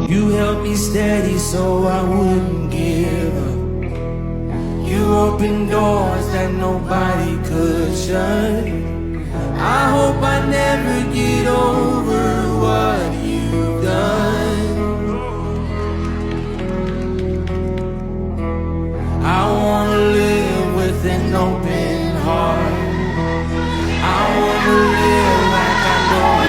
You held me steady so I wouldn't give up. You opened doors that nobody could shut. I hope I never get over what you've done. I wanna live with an open heart. I wanna live like I know.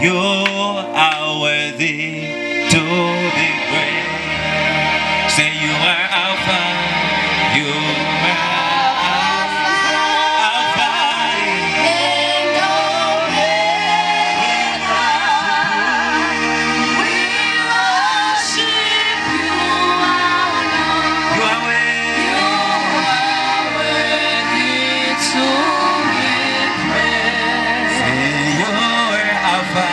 You are worthy to be praised. Say you are Alpha, you are Alpha and Omega. We worship you, our Lord. You are worthy to be praised. Say you are Alpha.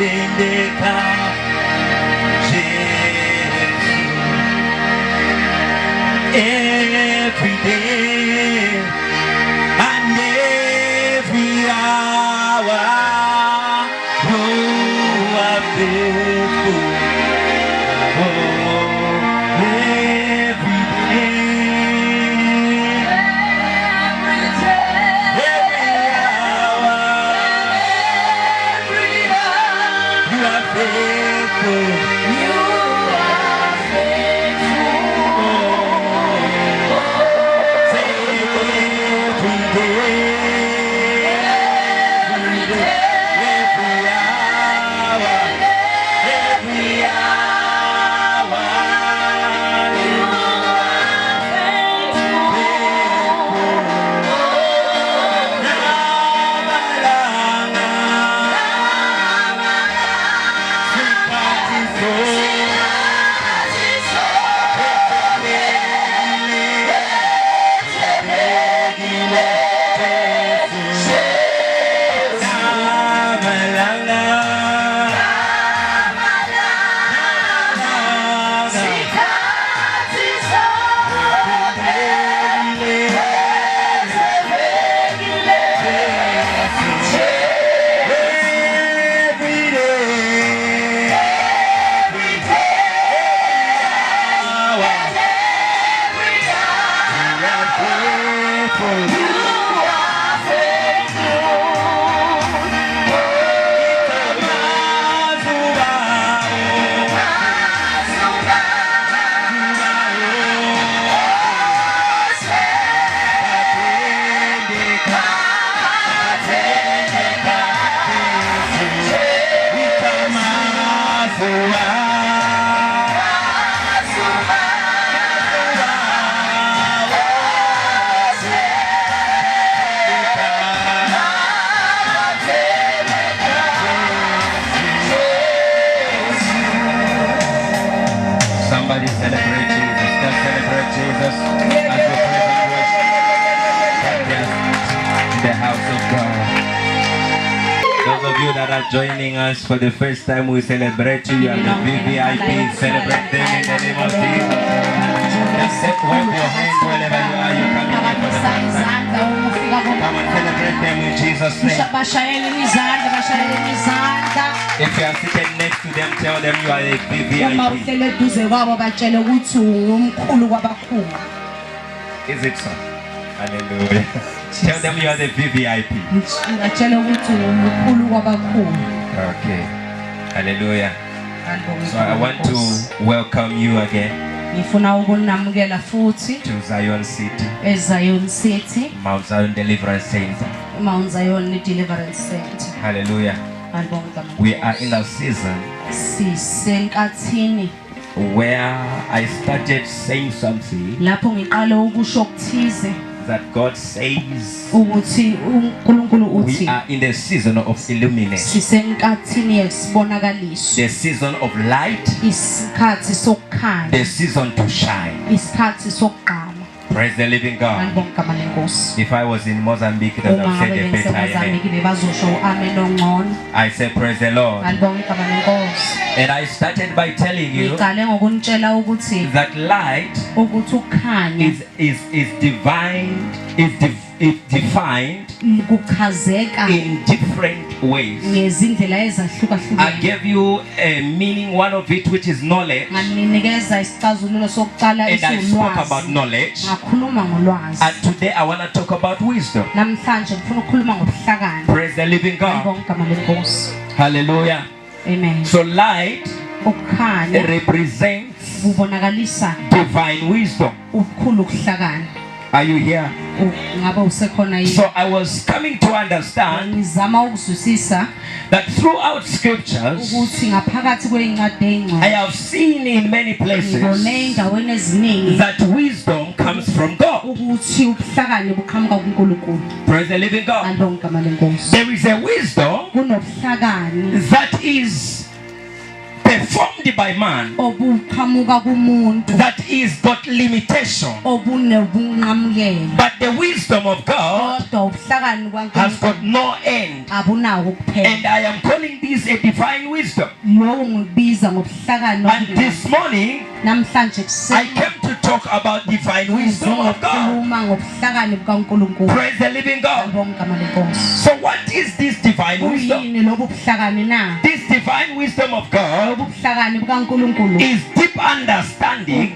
Uyatendeka Jesu. Every day and every hour you are faithful. Oh, every day, every hour you are faithful. Say every day, every hour, every hour you are faithful. Namalanga, sikhathi Somebody celebrate Jesus. Just celebrate Jesus as we praise and worship just in the house of God. Those of you that are joining us for the first time, we celebrate you. You are the VVIP. Celebrate them in the name of Jesus. Just wave your hands wherever you are. You're coming here for the first time. Come and celebrate them in Jesus' name. If you are sitting next to them, tell them you are a VVIP. Is it so? Hallelujah. Tell them you are the VVIP. Okay. Hallelujah. So I want to welcome you again to Zion City, Mount Zion Deliverance Center. Hallelujah. We are in a season where I started saying something that God says we are in the season of illumination, the season of light, the season to shine. Praise the living God. If I was in Mozambique, that would have said a better amen. I said, praise the Lord. And I started by telling you that light is divine, is defined in different ways. I gave you a meaning, one of it which is knowledge, and I spoke about knowledge. And today I want to talk about wisdom. Praise the living God. Hallelujah. Amen. So light represents divine wisdom. Are you here? So I was coming to understand that throughout scriptures I have seen in many places that wisdom comes from God. Praise the living God. There is a wisdom that is performed by man that is got limitation, but the wisdom of God has got no end. And I am calling this a divine wisdom. And this morning, I came to talk about divine wisdom of God. Praise the living God. So what is this divine wisdom? This divine wisdom of God is deep understanding.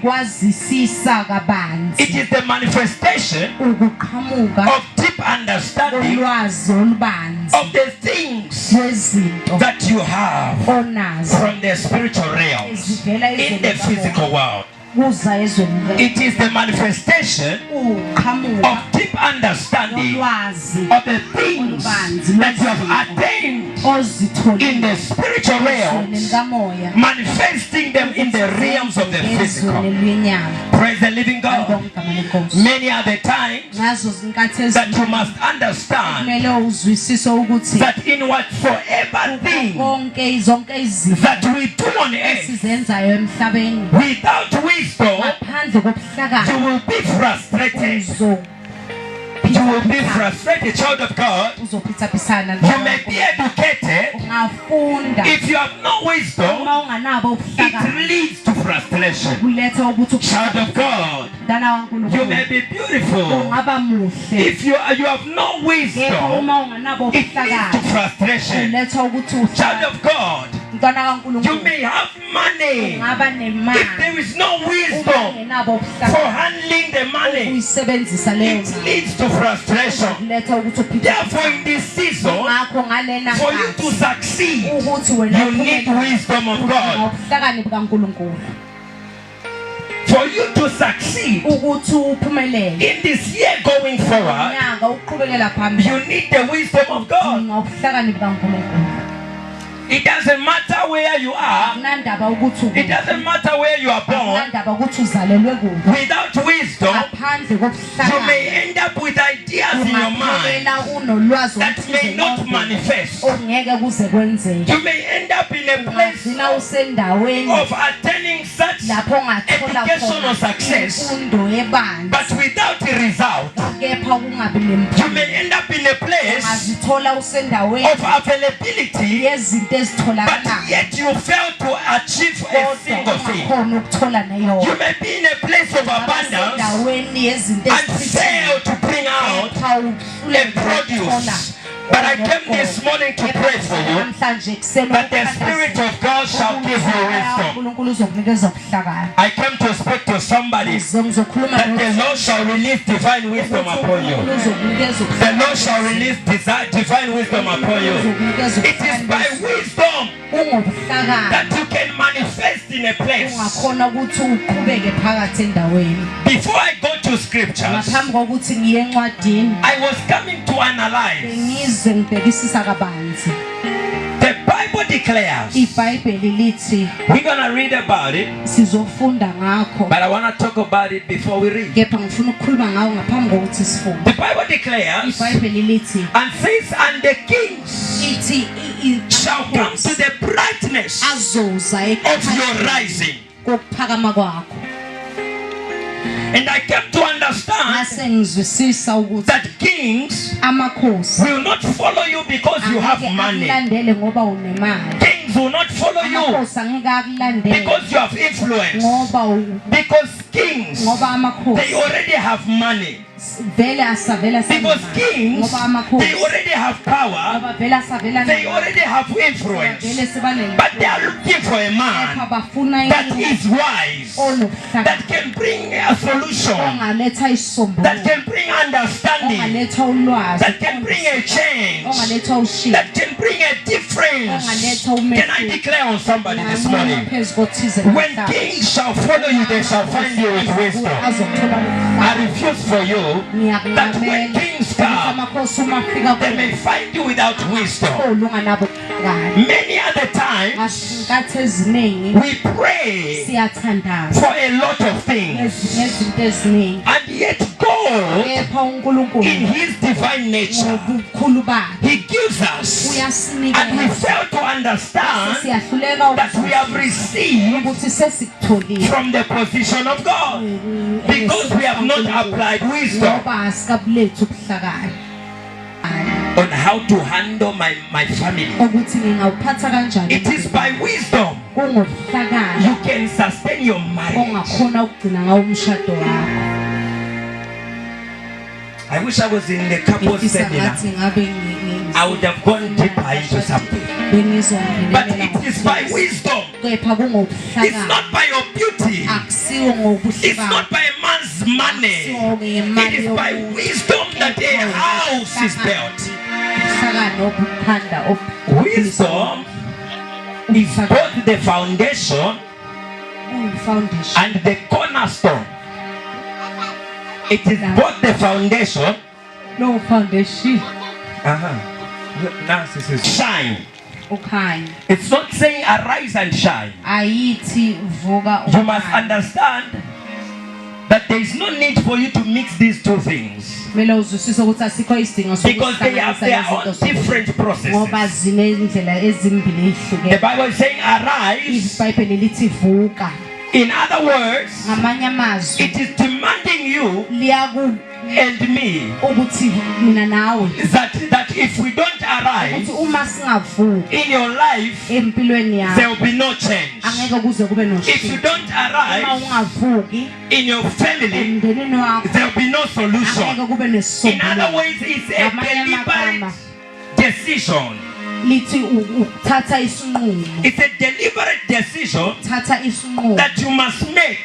It is the manifestation of deep understanding of the things that you have from the spiritual realms in the physical world. It is the manifestation of deep understanding of the things that you have attained in the spiritual realms, manifesting them in the realms of the physical. Praise the living God. Many are the times that you must understand that in whatsoever thing that we do on earth, without wisdom, you will be frustrated. You will be frustrated, child of God. You may be educated. If you have no wisdom, it leads to frustration. Child of God, you may be beautiful. If you have no wisdom, it leads to frustration. Child of God, you may have money. If there is no wisdom for handling the money, it leads to frustration. Therefore, in this season, for you to succeed, you need wisdom of God. For you to succeed in this year going forward, you need the wisdom of God. It doesn't matter where you are. It doesn't matter where you are born. Without wisdom, you may end up with ideas in your mind that may not manifest. You may end up in a place of attaining such educational success, but without a result. You may end up in a place of availability, but yet you fail to achieve a single thing. You may be in a place of abundance and fail to bring out a produce. But I came this morning to pray for you that the Spirit of God shall give you wisdom. I came to speak to somebody that the Lord shall release divine wisdom upon you. The Lord shall release divine wisdom upon you. It is by wisdom that you can manifest in a place. Before I go to scriptures, I was coming to analyze. The Bible declares, we're going to read about it, but I want to talk about it before we read. The Bible declares and says, and the kings shall come to the brightness of your rising. And I came to understand that kings will not follow you because you have money. Kings will not follow you because you have influence. Because kings, they already have money. Because kings, they already have power. They already have influence. But they are looking for a man that is wise, that can bring a solution, that can bring understanding, that can bring a change, that can bring a difference. Can I declare on somebody this morning? When kings shall follow you, they shall find you with wisdom. I refuse for you that when kings come, they may find you without wisdom. Many other times, we pray for a lot of things, and yet God, in His divine nature, He gives us, and we fail to understand that we have received from the position of God because we have not applied wisdom. on how to handle my family. It is by wisdom you can sustain your marriage. I wish I was in the couples seminar. I would have gone deeper into something. But it is by wisdom. It's not by your beauty. It's not by a man's money. It is by wisdom that a house is built. Wisdom is both the foundation and the cornerstone. It is both the foundation. No foundation. Now this is shine. Okay. It's not saying arise and shine. You must understand that there is no need for you to mix these two things. Because they have their own different processes. The Bible is saying arise. In other words, it is demanding you and me that if we don't arise in your life, there will be no change. If you don't arise in your family, there will be no solution. In other words, it's a deliberate decision. It's a deliberate decision that you must make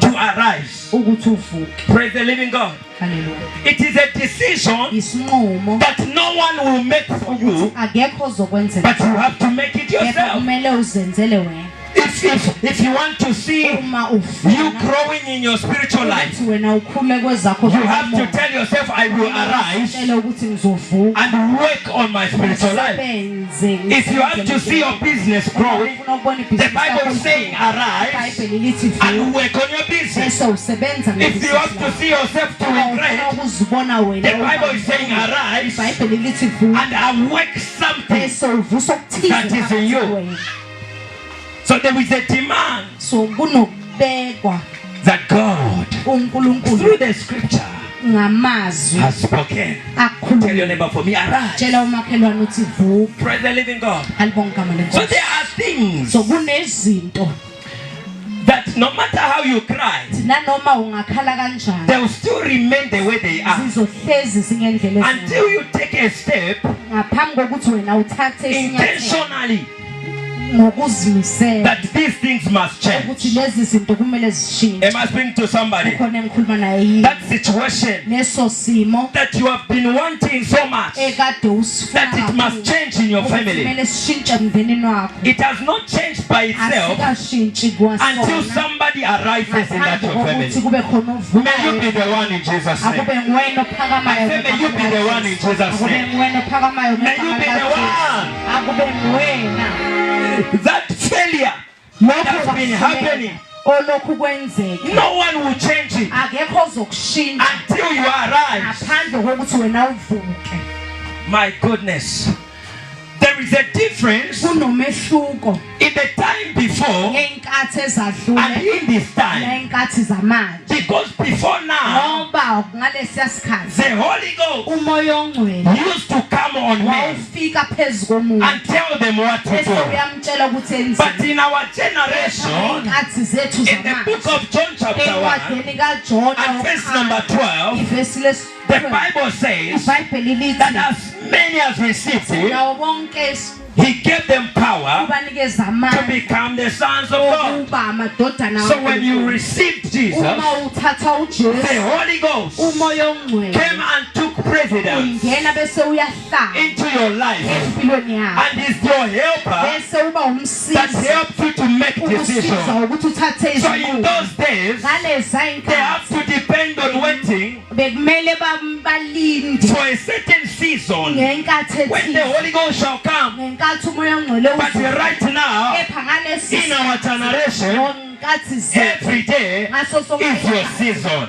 to arise. Praise the living God. It is a decision that no one will make for you, but you have to make it yourself. If you want to see you growing in your spiritual life, you have to tell yourself, I will arise and work on my spiritual life. If you have to see your business growing, the Bible is saying arise and work on your business. If you have to see yourself doing great, the Bible is saying arise and work something that is in you. So there is a demand that God, through the scripture, has spoken. Tell your neighbor for me, arise. Praise the living God. So there are things that no matter how you cry, they will still remain the way they are until you take a step intentionally that these things must change. Am I speaking to somebody? That situation that you have been wanting so much that it must change in your family, it has not changed by itself until somebody arises in that your family. May you be the one in Jesus' name. I say may you be the one in Jesus' name. May you be the one. That failure that has been happening, no one will change it until you arise. My goodness. There is a difference in the time before and in this time. Because before now, the Holy Ghost used to come on men and tell them what to do. But in our generation, in the book of John chapter 1 and verse number 12, the Bible says that as many as received Him, He gave them power to become the sons of God. So when you received Jesus, the Holy Ghost came and took precedence into your life and is your helper that helps you to make decisions. So in those days, they have to depend on waiting for a certain season when the Holy Ghost shall come. But right now, in our generation, every day is your season.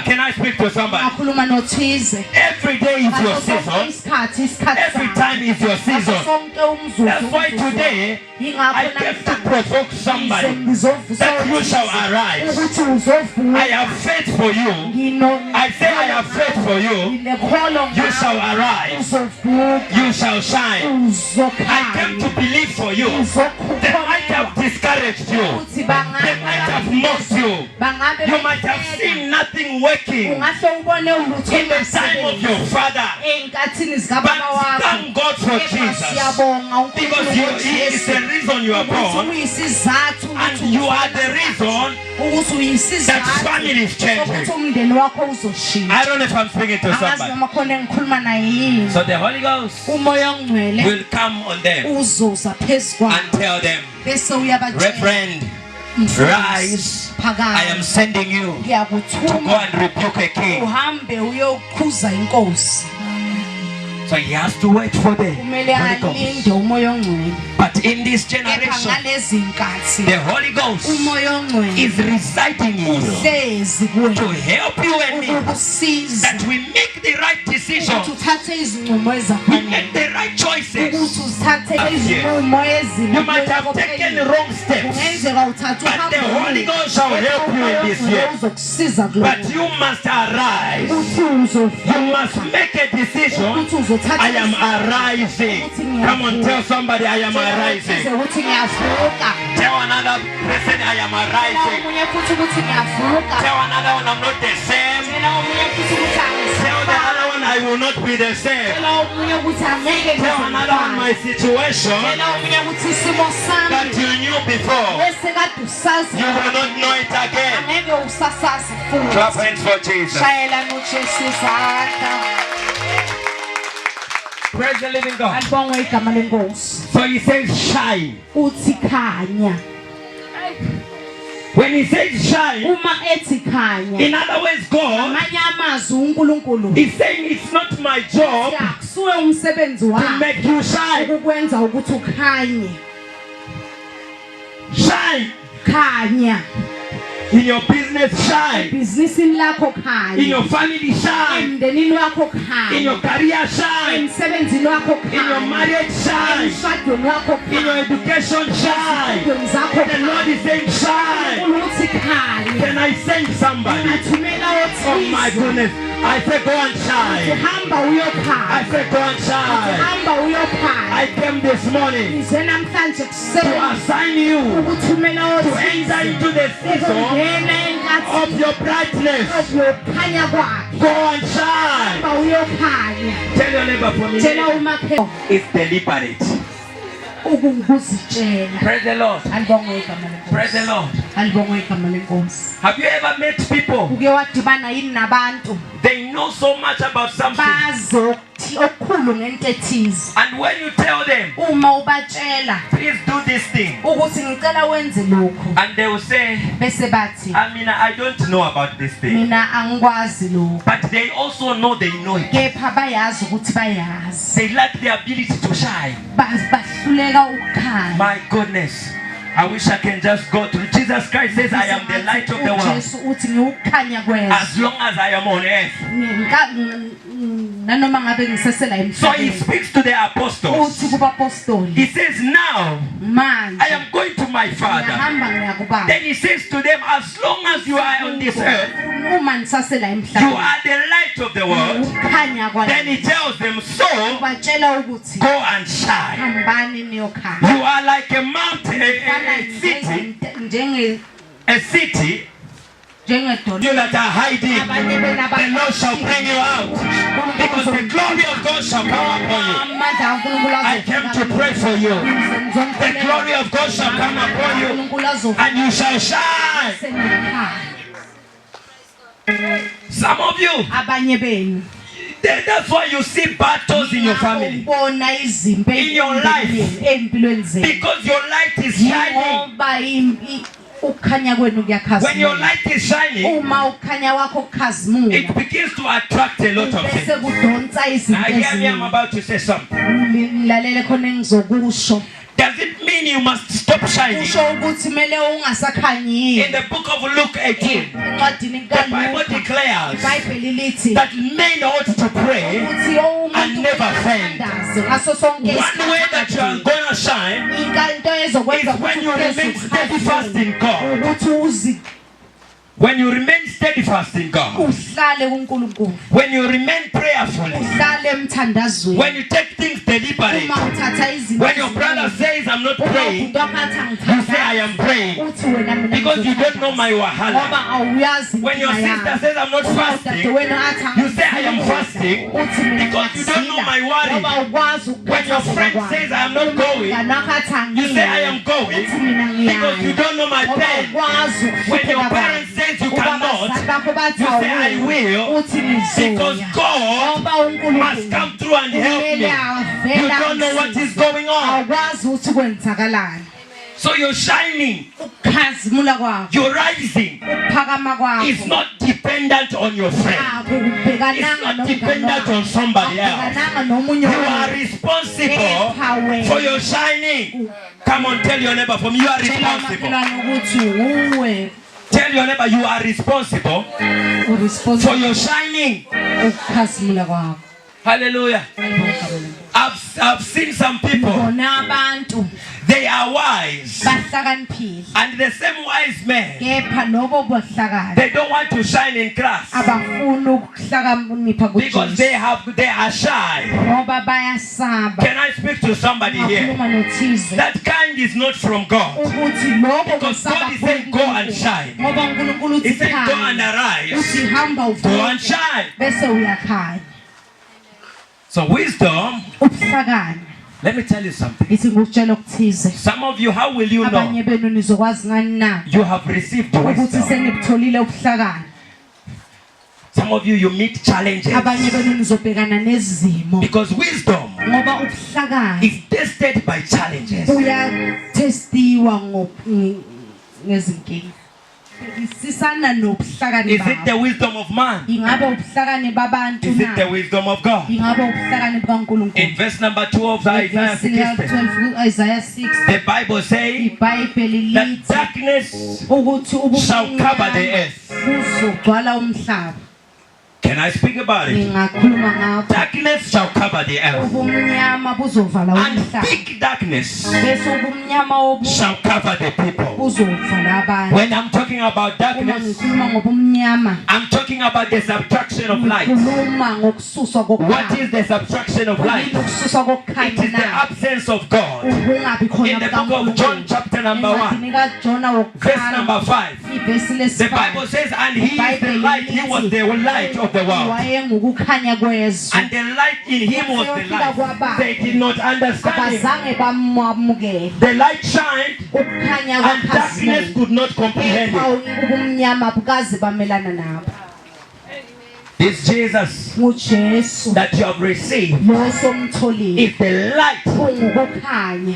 Can I speak to somebody? Every Every day is your season. Every time is your season. That's why today I came to provoke somebody that you shall arise. I have faith for you. I say I have faith for you. You shall arise. You shall shine. I came to believe for you. They might have discouraged you. They might have mocked you. You might have seen nothing working in the time of your father. But thank God for Jesus. Because he is the reason you are born. And you are the reason that family is changing. I don't know if I'm speaking to somebody. So the Holy Ghost will come on them and tell them, Reverend, rise, I am sending you to go and rebuke a king. So he has to wait for the Holy Ghost. But in this generation, the Holy Ghost is residing in you to help you and me, that we make the right decision, we make the right choices. You might have taken the wrong steps, but the Holy Ghost shall help you in this year. But you must arise. You must make a decision. I am arising. Come on, tell somebody I am arising. Tell another person I am arising. Tell another one I'm not the same. Tell the other one I will not be the same. Tell another one my situation that you knew before, you will not know it again. Clap hands for Jesus. Praise the living God. So he says shine. When he says shine, in other words, God is saying it's not my job to make you shine. Shine. In your business, shine. In your family, shine. In your career, shine. In your marriage, shine. In your education, shine. The Lord is saying shine. Can I send somebody? Oh my goodness. I say go and shine. I say go and shine. I came this morning to assign you to enter into the season of your brightness. Go and shine. Tell your neighbor for me. It's deliberate. Praise the Lord. Praise the Lord. Have you ever met people? They know so much about something. And when you tell them, please do this thing, and they will say, I don't know about this thing. But they also know they know it. They lack the ability to shine. My goodness. I wish I can just go through. Jesus Christ says, I am the light of the world. As long as I am on earth. So he speaks to the apostles. He says, now I am going to my Father. Then he says to them, as long as you are on this earth, you are the light of the world. Then he tells them, so go and shine. You are like a mountain, a city you that are hiding. The Lord shall bring you out, because the glory of God shall come upon you. I came to pray for you. The glory of God shall come upon you, and you shall shine. Some of you, that's why you see battles in your family, in your life, because your light is shining. When your light is shining, it begins to attract a lot of things. Now hear me, I'm about to say something. Does it mean you must stop shining. kusho ukuthi kumele ungasakhanyile. In the book of Luke 18, Encwadini the Bible kaLuka declares iBhayibheli lithi that men ought to pray. ukuthi and umuntu never faint. athandaze ngaso sonke One way that you are going to shine into ezokwenza is when you remain steadfast in God. ukuthi When you remain steadfast in God. uhlale kuNkulunkulu. When you remain prayerful. Uhlale emthandazweni. When you take things deliberately. Uma uthatha izinto. When your brother says I'm not praying, you say I am praying. Uthi wena mina Because you don't know my ngoba wahala. awuyazi When your sister says I'm not fasting, you say I am fasting. Because you don't know my worry. When your friend says I am not going, you say I am going. Because you don't know my pain. When your parents say you cannot, you say I will, because God must come through and help me. You don't know what is going on. So you're shining, you're rising. It's not dependent on your friend. It's not dependent on somebody else. You are responsible for your shining. Come on, tell your neighbor, for me, you are responsible. Tell your neighbor you are responsible for your shining. Hallelujah. I've seen some people. They are wise. And the same wise men, they don't want to shine in class. Because they are shy. Can I speak to somebody here? That kind is not from God. Because God is saying go and shine. He said go and arise. Go and shine. So wisdom, let me tell you something. Some of you, how will you know you have received wisdom? Some of you, you meet challenges. Because wisdom is tested by challenges. Is it the wisdom of man? Is it the wisdom of God? In verse number 2 of Isaiah 60, the Bible says that darkness shall cover the earth. Can I speak about it? Darkness shall cover the earth. And thick darkness shall cover the people. When I'm talking about darkness, I'm talking about the subtraction of light. What is the subtraction of light? It is the absence of God. In the book of John chapter number 1, verse number 5, the Bible says, and he is the light, he was the light of the world. And the light in him was the light. They did not understand him. The light shined and darkness could not comprehend it. This Jesus that you have received is the light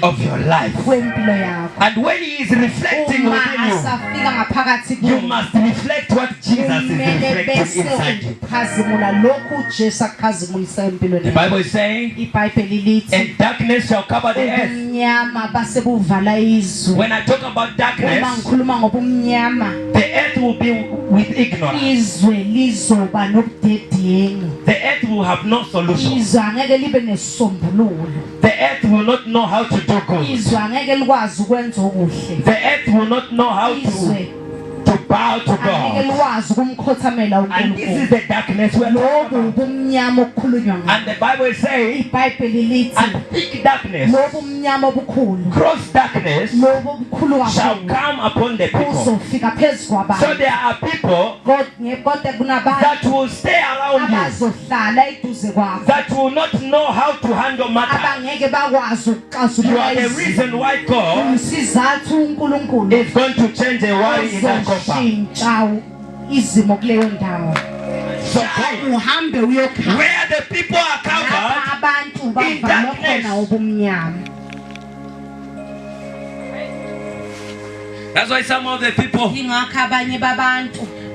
of your life. And when he is reflecting within you, you must reflect what Jesus is reflecting inside you. The Bible is saying, and darkness shall cover the earth. When I talk about darkness, the earth will be with ignorance. The earth will have no solution. The earth will not know how to do good. The earth will not know how to bow to God. And this is the darkness we're talking about. And the Bible says, and thick darkness, gross darkness shall come upon the people. So there are people that will stay around you, that will not know how to handle matters. You are the reason why God is going to change a worry in that compound. So where the people are covered in darkness. That's why some of the people,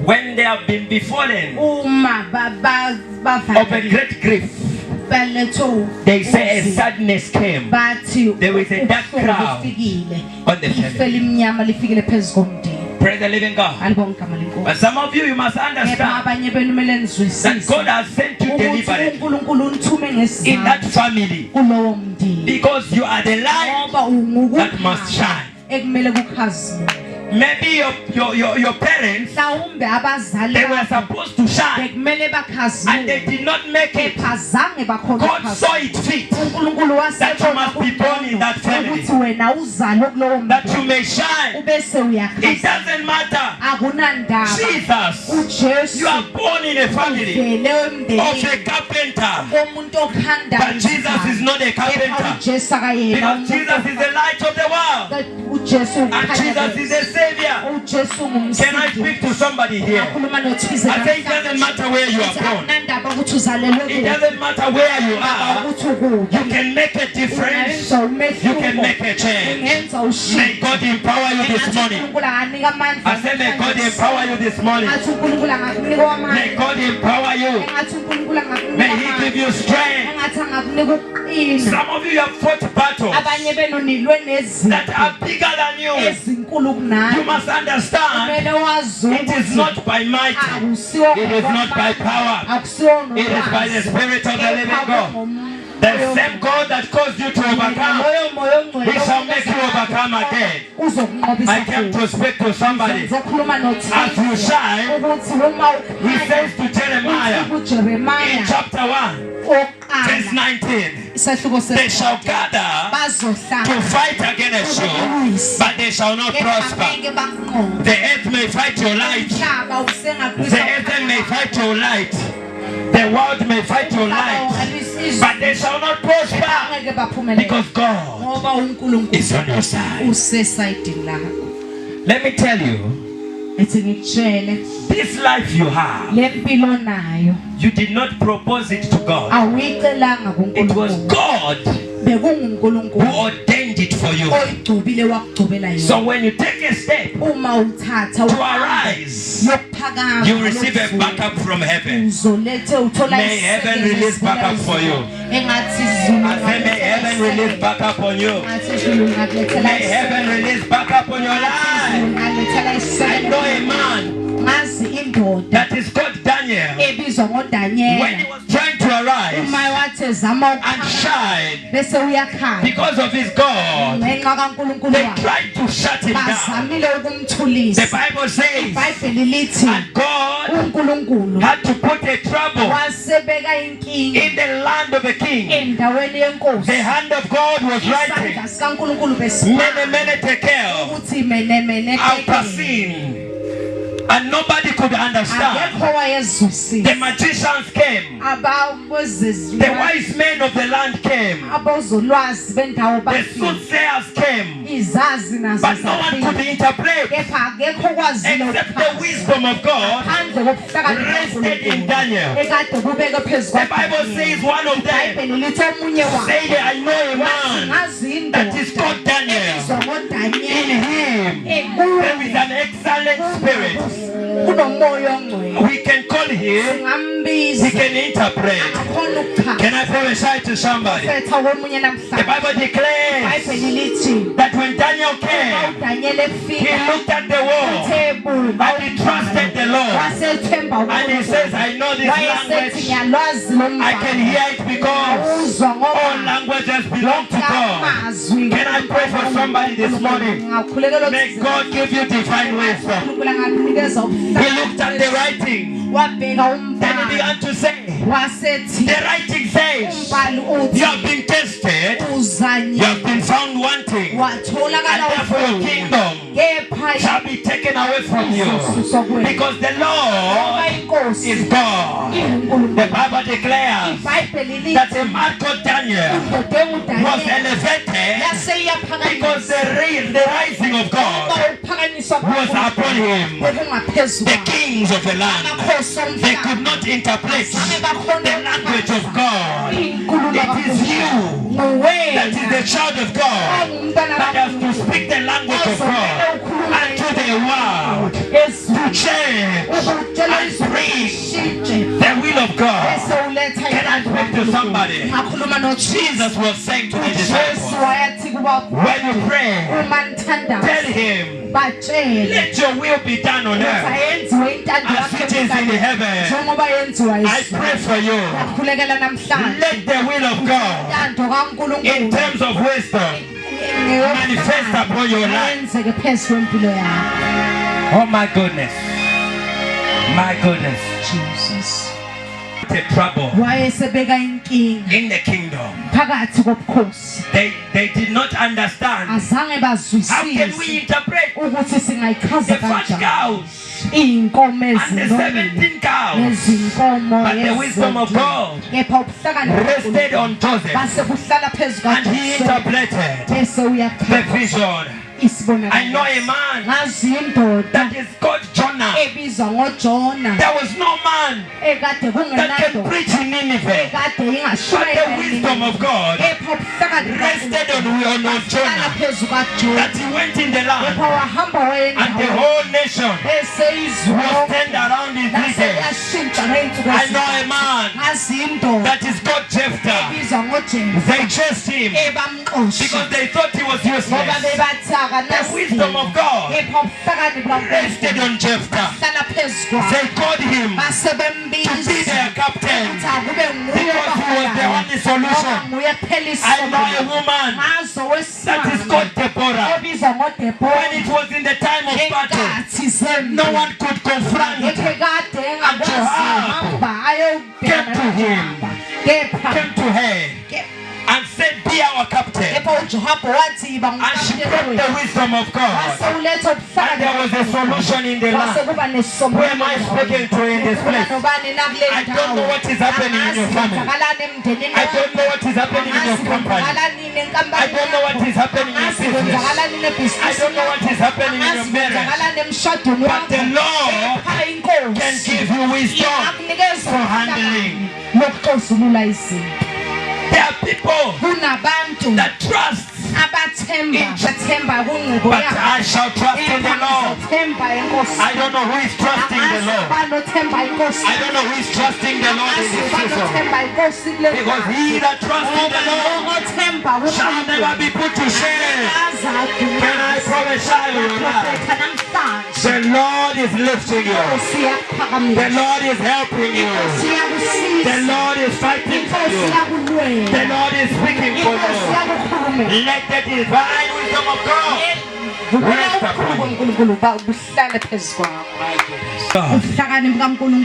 when they have been befallen of a great grief, baletho They say a sadness came. bathi There was a dark cloud lifikile on the ife family. limnyama lifikile phezu komndeni. Praise the living God. Alibonga igama lenkosi. But some of you must Kepha understand abanye benu kumele that nizwisise God has sent you ukuthi deliberately uNkulunkulu unithume in that ngesizathu family kulowo mndeni because you are the light ngoba that must shine. ekumele kukhazimule. Maybe your parents, Mhlawumbe abazali they were bakho supposed to shine bekumele and they bakhazimule did not make it. kepha zange bakhona God ukukhaza. saw it fit uNkulunkulu that you must be born in that family, ukuthi wena uzalwe kulowo that you mndeni may shine. ubese It uyakhaza. doesn't matter. Akunandaba Jesus, uJesu you are born in a family uvele of emndenini a carpenter. komuntu okhanda But Jesus is not a carpenter uJesu akayena because Jesus is the light of the world uJesu and Jesus is a savior. uJesu Can I speak to somebody here? Akhuluma nothize I say it doesn't matter where you are born. akunandaba ukuthi uzalelwe It doesn't matter where you are. ukuthi ukuphi. You can make a difference. Ungenza umehluko. You can make a change. Ungenza ushintsho. May God empower you this morning. uNkulunkulu anganika amandla. I say may God empower you this morning. Ngathi uNkulunkulu angakunika amandla. May God empower you. Engathi uNkulunkulu angakunika May He give you strength. engathi angakunika ukuqina. Some of you have fought battles Abanye benu nilwe nezimo that are bigger than you. ezinkulu You kunawe. must understand Kumele wazi it is not by might. akusiwo It is not by power. akusiwo It is by the Spirit of the living God. The same God that caused you to overcome, He shall make you overcome again. I came to speak to somebody. As you shine, He says to Jeremiah in chapter 1, verse 19, they shall gather to fight against you, but they shall not prosper. The earth may fight your light. The earth may fight your light. The world may fight your light, but they shall not prosper because God is on your side. Let me tell you, this life you have, you did not propose it to God. It was God who ordained it for you. So when you take a step to arise, you receive a backup from heaven. May heaven release backup for you. I say may heaven release backup on you. May heaven release backup on your life. I know a man that is called Daniel. When he was trying to arise and shine because of his God, they tried to shut him down. The Bible says, and God had to put a trouble in the land of a king. The hand of God was writing, many tekel, out and nobody could understand. The magicians came. The wise men of the land came. The soothsayers came. But no one could interpret except the wisdom of God rested in Daniel. The Bible says one of them said, I know a man that is called Daniel. In him there is an excellent spirit. We can call him. He can interpret. Can I prophesy to somebody? The Bible declares that when Daniel came, he looked at the wall and he trusted the Lord. And he says, I know this language. I can hear it because all languages belong to God. Can I pray for somebody this morning? May God give you divine wisdom. He looked at the writing. Then he began to say, the writing says, you have been tested, you have been found wanting, and therefore your kingdom shall be taken away from you. Because the Lord is God. The Bible declares that a man called Daniel was elevated because the rising of God was upon him. The kings of the land, they could not interpret the language of God. It is you that is the child of God that has to speak the language of God unto the world to change and bring the will of God. Can I speak to somebody. ngakhuluma nojesu Jesus was saying to the ujesu disciples, wayathi kuba when you pray, uma nithandaza tell him, batshele let your will be done on earth ayenziwe intando as it is in heaven. njengoba yenziwa I pray for you. yakhulekela namhlanje Let the will of God intando in kaNkulunkulu terms of wisdom manifest upon your life. yenzeke phezu kwempilo yakho. Oh my goodness. My goodness. Jesus The trouble wayesebeka inkinga in the kingdom. phakathi kobukhosi They did not understand. azange How can we bazwisise interpret ukuthi singayichaza the first kanjani cows iy'nkomo and the ezinomile 17 cows? nezinkomo But the wisdom of God kepha ubuhlakani rested on Joseph, base buhlala phezu and he interpreted bese the uyakhaya vision. isibonakalo. I know a man ngazi indoda that is called Jonah. ebizwa ngojona There was no man ekade that can kungenandoda preach in Nineveh, ekade but the wisdom of God kepha ubuhlakani rested on buhlala Jonah, phezu kajona that he went in the land kepha wahamba and the wayendawo whole nation bese izwe was turned around his lase leaders. yashintsha ngey'nsuku I know a man ngazi indoda that is called Jephthah. ebizwa ngojesu They chased him ebamxosha because they thought he was ngoba useless. bebathaka The wisdom of God kepha ubuhlakani rested on Jephthah. hlala phezu kwabo They called him base to be bembiza their captain ukuthi akube nguye because he was the only solution. nguye phela I know a isisombululo woman ngazo that is wesifazane called Deborah. obizwa ngodebora When it was in the time of battle, ngenkathi zempi no one could confront ngekhe him. kade engakwazi Joab hamba came to him. kepha Came to her and said, be our captain. kepha uJohabo wathi yiba And she brought the wisdom of God. wase uletha And there was a solution in the wase land. kuba Who am I speaking to in this place? I don't know what is happening in your family. I don't know what is happening in your company. I don't know what is happening in your business. I don't know what is happening in your marriage. But the Lord can give you wisdom for handling. nokuxazulula izinto. There are people Kunabantu that trust, bathemba kungcebo but I shall trust in the Lord. themba enkosi I don't know who is trusting the Lord. banothemba inkosi I don't know who is trusting the Lord in this season. banothemba inkosi kule Because he that trusts in the Lord ngothemba shall never be put to shame. Can I prophesy over your life? The Lord is lifting you. The Lord is helping you. The Lord is fighting for you. The Lord is speaking for you. Let the divine wisdom of God rest upon you.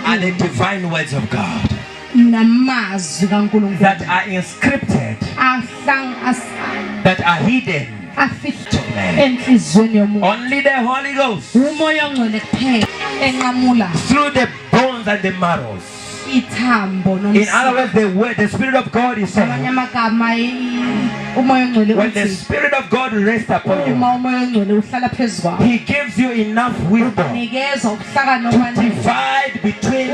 And the divine words of God that are inscripted, that are hidden to men. Only the Holy Ghost through the bones and the marrows. In other words, the Spirit of God is saying, when the Spirit of God rests upon you, He gives you enough wisdom to divide between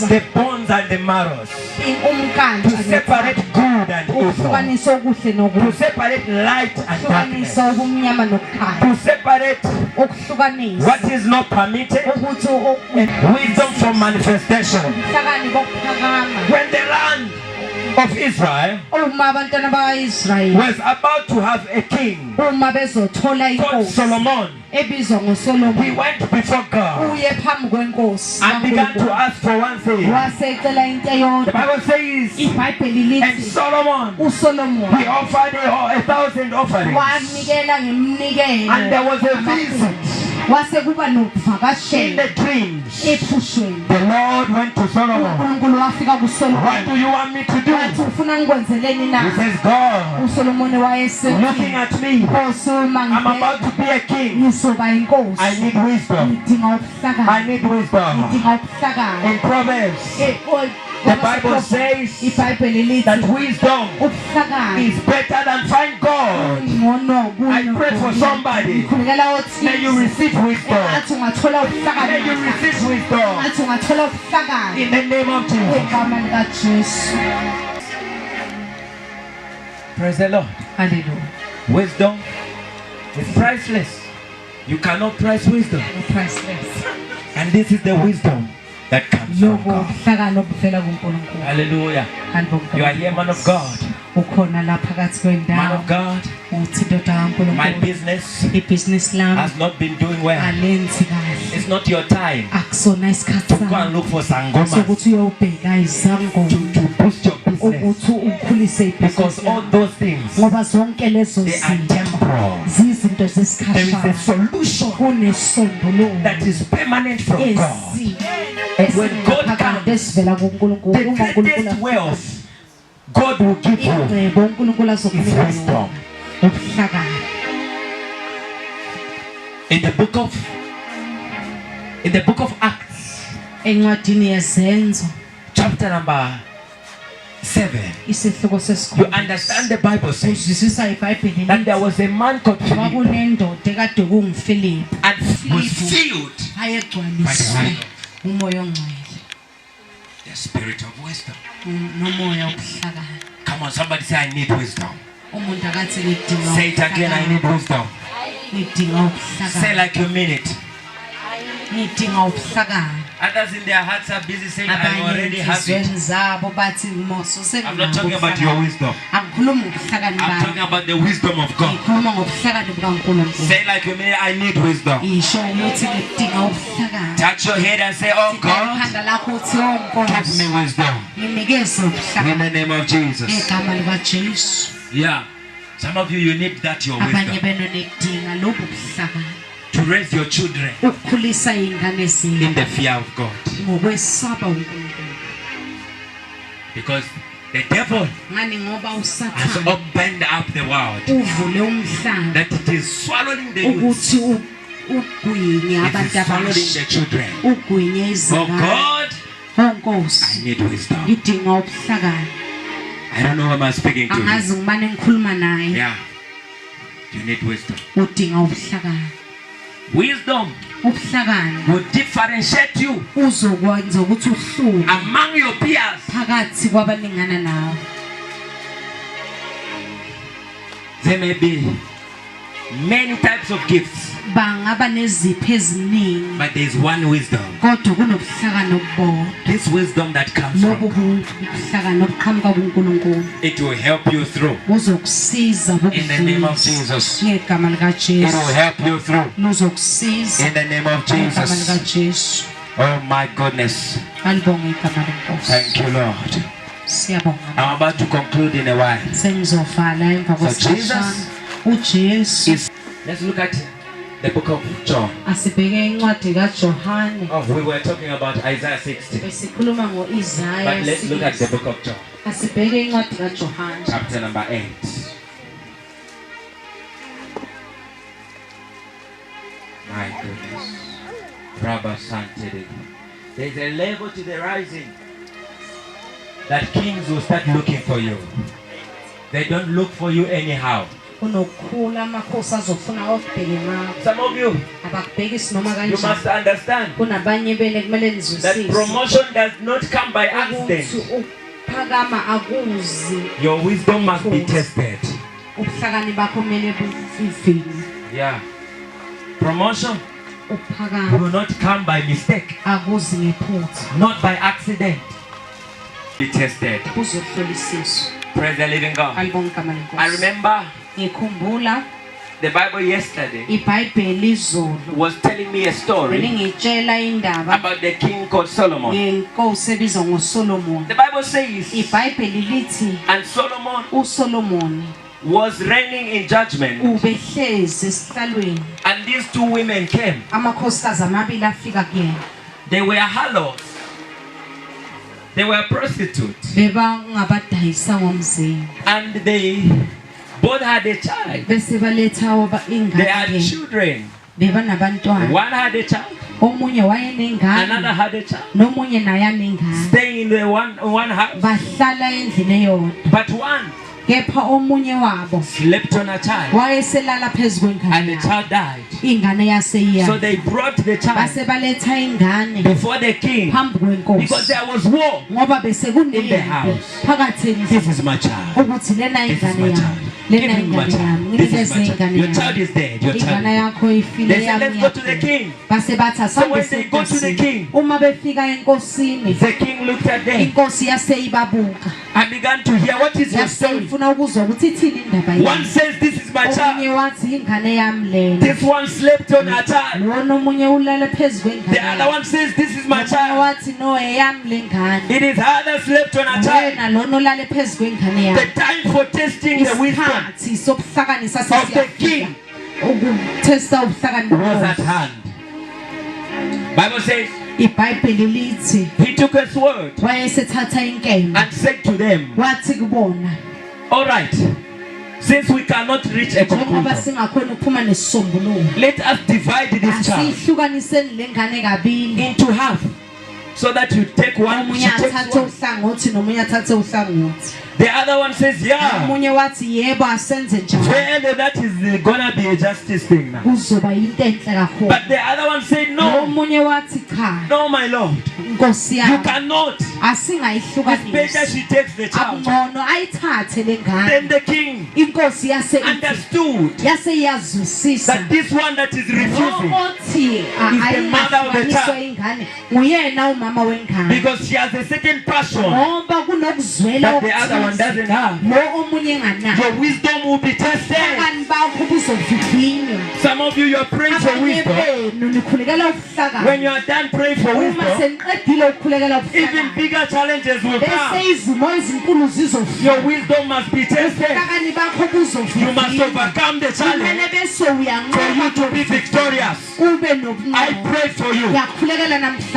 the bones and the marrows, to separate good and evil, to separate light and darkness, to separate what is not permitted, wisdom from manifestation. When the land of Israel was about to have a king called Solomon, he went before God and began to ask for one thing. The Bible says, and Solomon, he offered 1,000 offerings, and there was a visit. In the dreams, the Lord went to Solomon. What do you want me to do? He says, God, looking at me, I'm about to be a king. I need wisdom. I need wisdom. In Proverbs, the Bible says that wisdom is better than fine gold. I pray for somebody. May you receive wisdom. May you receive wisdom. In the name of Jesus. Praise the Lord. Hallelujah. Wisdom is priceless. You cannot price wisdom. Priceless. And this is the wisdom that comes from lobo God. ubuhlakani obuvela kuNkulunkulu. Hallelujah. Kanibonke. You are here, man of God. Ukhona la phakathi Man kwendawo. of God, Uthi ndoda my kaNkulunkulu. business Ibhizinisi lami has not been doing well. alenzi kahle. It's not your time Akusona isikhathi to go and sami look for sangoma sokuthi uyobheka izangoma to boost your business. ukuthi ukhulise Because ibhizinisi all lakho. those things, Ngoba zonke lezo they are zinto temporal. zizinto There is a zesikhashana. solution Kunesondululo that is permanent from God. When God esiphakade comes, esivela kuNkulunkulu. the Uma uNkulunkulu greatest wealth God will give you ingcebo uNkulunkulu is azokunika wisdom. yona ubuhlakani. In the book of Acts, Encwadini yezenzo chapter number 7, isihloko you sesikhombisa understand the Bible says uzwisisa iBhayibheli that there was a man called Philip kwakunendoda ekade kunguFilipi and was filled ayegcwaliswe umoya ongcwele the spirit of wisdom. nomoya wobuhlakani. Come on, somebody say, I need wisdom. Umuntu akathi ngidinga Say it again, I need wisdom. ngidinga Say ubuhlakani. like you mean it. Ngidinga ubuhlakani. Others in their hearts are busy saying, I Abanye already have it. enhliziyweni zabo bathi moso I'm not talking about your wisdom. Angikhulumi ngobuhlakani I'm talking bami. about the wisdom of God. Ngikhuluma ngobuhlakani bukaNkulunkulu. Say like you mean it, I need wisdom. Isho ukuthi ngidinga ubuhlakani. Touch your head and say, oh God, Ikhanda lakho uthi oh give Nkosi me wisdom. nginikeze In ubuhlakani the name of Jesus. ngegama likaJesu. Yeah. Some of you need that, your Abanye wisdom. benu nidinga lobu buhlakani To raise your children ukukhulisa izingane zenu in the fear of God. ngokwesaba uNkulunkulu. Because the devil Ngani ngoba has uSathane opened up the world. uvule umhlaba That it is swallowing the youth. ukuthi ugwinye It abantu is swallowing abasha. the children. Ugwinye Oh izingane. God, Oh I Nkosi need wisdom. ngidinga ubuhlakani. I don't know who I'm speaking to. Angazi ngibane ngikhuluma naye. Yeah. You need wisdom. Udinga ubuhlakani. Wisdom Ubuhlakani will differentiate you uzokwenza ukuthi uhluke among your peers. phakathi kwabalingana nawe. There may be many types of gifts, Bangaba nezipho eziningi but there is one wisdom. kodwa kunobuhlakani obubodwa. This wisdom that comes Lobo from God, buhlakani obuqhamuka kuNkulunkulu it will help you through. buzokusiza In the name of bukudlulisa. Jesus. Ngegama It will likaJesu help you through. luzokusiza In the name of ngegama Jesus. likaJesu. Oh my goodness. Alibonge igama lenkosi. Thank you, Lord. Siyabonga. I'm about to conclude in a while. Sengizovala emva kwesikhashana. uJesu. Let's look at the book of John. Asibheke incwadi kaJohane. Oh, we were talking about Isaiah 60. Besikhuluma ngoIsaya. But let's look at the book of John, Asibheke incwadi kaJohane. chapter number 8. My goodness. Rabba Santidi. There's a level to the rising that kings will start looking for you. They don't look for you anyhow. Kunokukhula amakhosi azofuna ukubheka ngakho. Some of you, Abakubhekisi noma you must kanjani. understand Kunabanye bene kumele that nizwisise. promotion does not come by Ukuthi accident. ukuphakama akuzi. Your wisdom must be tested. Ubuhlakani bakho kumele buvivinywe. Yeah. Promotion Ukuphakama will not come by mistake, akuzi ngephutha. not by accident. Be tested. Kuzohlolisiswa. Praise the living God. Alibonga igama I lenkosi. remember Ngikhumbula the Bible yesterday iBhayibheli izolo was telling me a story belingitshela indaba about the king called Solomon. ngenkosi ebizwa ngoSolomon. The Bible says, iBhayibheli lithi and Solomon uSolomon was reigning in judgment, ubehlezi esihlalweni. and these two women came. Amakhosikazi amabili afika kuyena. They were harlots. They were prostitutes, Beba ngabadayisa ngomzimba. and they both had a child. Bese baletha They had ingane. children. Beba nabantwana. One had a child, Omunye wayenengane. another had a child, Nomunye naye anengane. staying in the one house. Bahlala endlini eyodwa. But one Kepha omunye wabo slept on a child, wayeselala phezu and kwengane the yakhe. child died. Ingane yaseyiya. So they brought the child Base baletha ingane before the king, phambi because kwenkosi. there was war. Ngoba bese In the kunempi house. phakathi This is my child. ukuthi lena This is ingane my yami. child. Give him my child. This is my child. Your child is dead. Your child is dead. They said, let's go to the king. So when they go to the king, the king looked at them and began to hear, what is your story? One says, this is my child. This one slept on her child. The other one says, this is my child. It is her that slept on her child. The time for testing the wisdom of the king was at hand. Bible says, he took a sword and said to them, all right, since we cannot reach a conclusion, let us divide this child into half, so that you take one, she takes one. The other one says, yeah, really, that is gonna be a justice thing now. But the other one said, no, no, my Lord, you cannot. It's better she takes the child. Then the king understood that this one that is refusing is the mother of the child, because she has a certain passion that the other one doesn't have. Your wisdom will be tested. Some of you are praying for wisdom. When you are done praying for wisdom, even bigger challenges will come. Your wisdom must be tested. You must overcome the challenge for you to be victorious. I pray for you.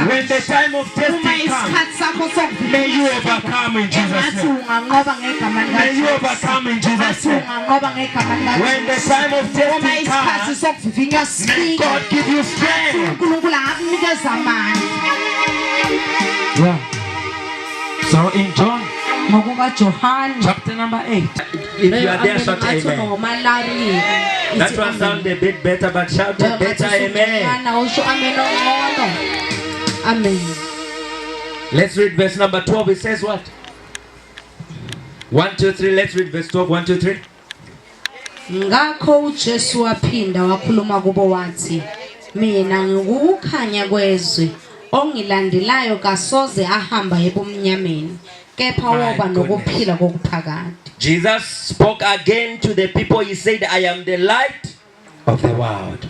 When the time of testing comes, may you overcome in Jesus' name. May you overcome in Jesus' name. When the time of testing comes, may God give you strength. Yeah. So in John chapter number 8, if you are there, shout amen. That one sounds a bit better, but shout a better amen. Amen. Let's read verse number 12. It says what? 1, 2, 3. Let's read verse 12. 1, 2, 3. Ngakho uJesu waphinda wakhuluma kubo wathi, mina ngikukhanya kwezwe, ongilandelayo kasoze ahamba ebumnyameni, kepha woba nokuphila kokuphakade. Jesus spoke again to the people. He said, I am the light of the world.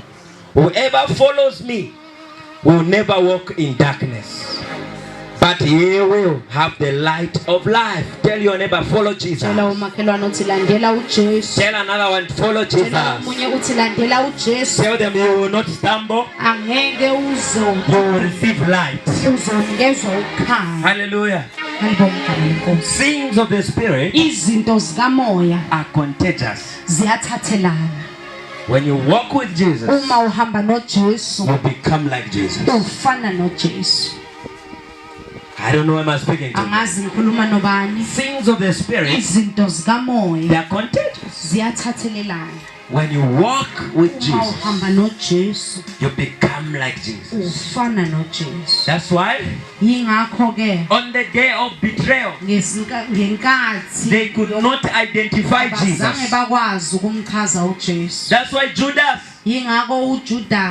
Whoever follows me will never walk in darkness, but he will have the light of life. Tell your neighbor, follow Jesus. Tell another one, follow Jesus. Tell them you will not stumble. You will receive light. Hallelujah. Things of the Spirit are contagious. When you walk with Jesus, you become like Jesus. I don't know who I'm speaking to. Things of the Spirit, they are contagious. When you walk with Jesus, you become like Jesus. That's why on the day of betrayal, they could not identify Jesus. That's why Judas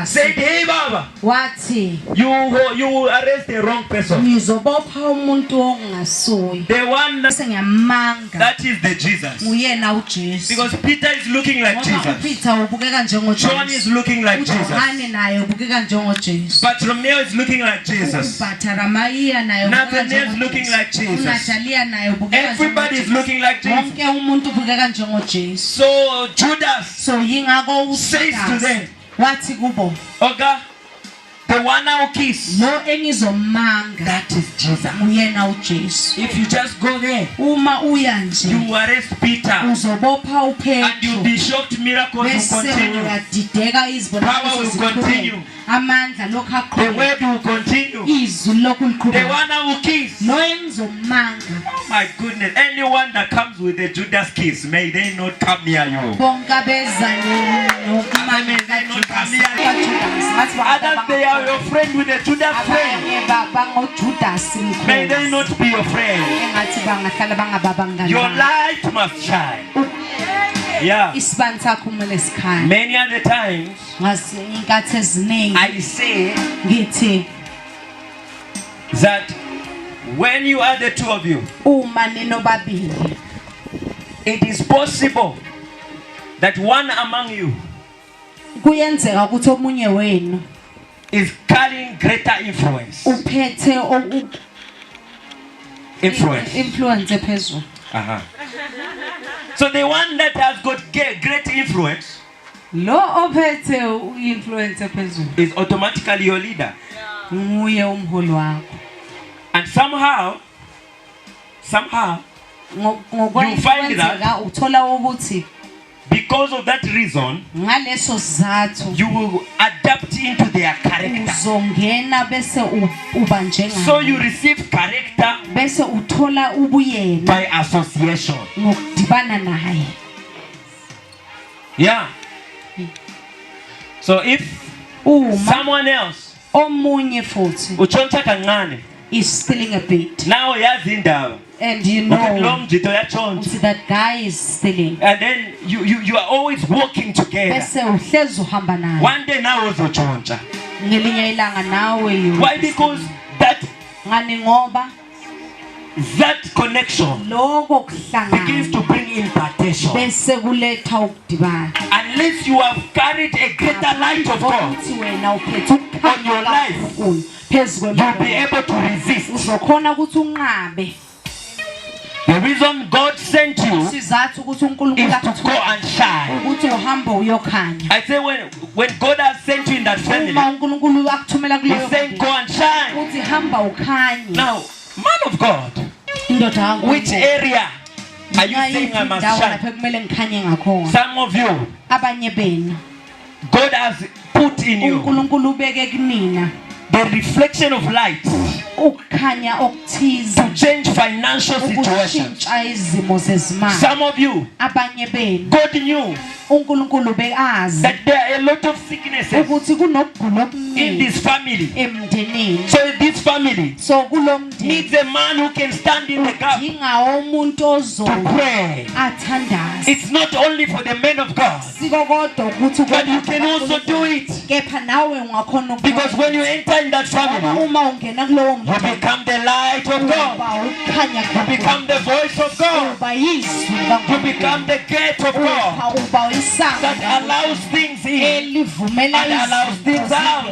said, hey Baba, you arrest the wrong person. The one that is the Jesus. Because Peter is looking like Jesus. John is looking like Jesus. Bartholomew is looking like Jesus. Nathaniel is looking like Jesus. Everybody is looking like Jesus. So Judas says to them, Oga, the one I will kiss, that is Jesus. If you just go there, you arrest Peter, and you'll be shocked. Miracles will continue. Power will continue. The word will continue. The one I will kiss. Oh my goodness. Anyone that comes with a Judas kiss, may they not come near you. May they not come near you. Others, they are your friend with a Judas friend. May they not be your friend. Your light must shine. Yeah. isibani sakho kumele sikhanye. Many other times Ngasinkathi eziningi I say ngithi that when you are the two of you, uma ninobabili it is possible that one among you kuyenzeka ukuthi omunye wenu is carrying greater influence. uphethe influence ephezulu. Uh-huh. So the one that has got great influence Lo ophethe influence ephezulu is automatically your leader. nguye umholi wakho. And somehow you find that uthola ukuthi because of that reason, ngaleso sizathu you will adapt into their character. uzongena bese uba njengabo. So you receive character bese uthola ubuyena by association. ngokudibana naye. Yeah. So if someone else omunye futhi uchoncha kancane is stealing a bit now yazi indaba and you lo know mjito yachoncha, ukuthi that guy is stealing, and then you are always working together. bese uhlezi uhamba naye One day now uzochoncha. ngelinye ilanga nawe Why? Because ngani ngoba that connection lokho begins kuhlangana to bring impartation. bese kuletha ukudibana. Unless you have carried a greater light of God, ukuthi wena uphethe on your life, phezu you'll be kwempilo able to resist. uzokhona ukuthi unqabe. The reason God sent you sizathu ukuthi is uNkulunkulu to go and shine. ukuthi uhambe uyokhanya. I say when God has sent you in that family, uma uNkulunkulu akuthumela kuleyo He's saying go and shine. uthi hamba ukhanye. Now, man of God, indoda yangu which area are you saying I must shine? lapho kumele ngikhanye ngakhona. Some of you, abanye benu God has put in you uNkulunkulu ubeke kunina the reflection of light ukukhanya okuthize to change financial situations. ukushintsha izimo zezimali. Some of you, abanye benu God knew uNkulunkulu bekazi that there are a lot of sicknesses ukuthi kunokugula in okuningi this family. emndenini. So this family So kulomndeni needs a man who can stand in the gap to dinga umuntu pray. athandaza. It's not only for the men of God, siko kodwa ukuthi but you can also do it. kepha nawe ungakhona Because when you enter in that family, uma ungena kulowo you become the light of God. ukhanya You become the voice of God. uba yizwi You become the gate of God uba isango that allows things in. elivumela And allows things out.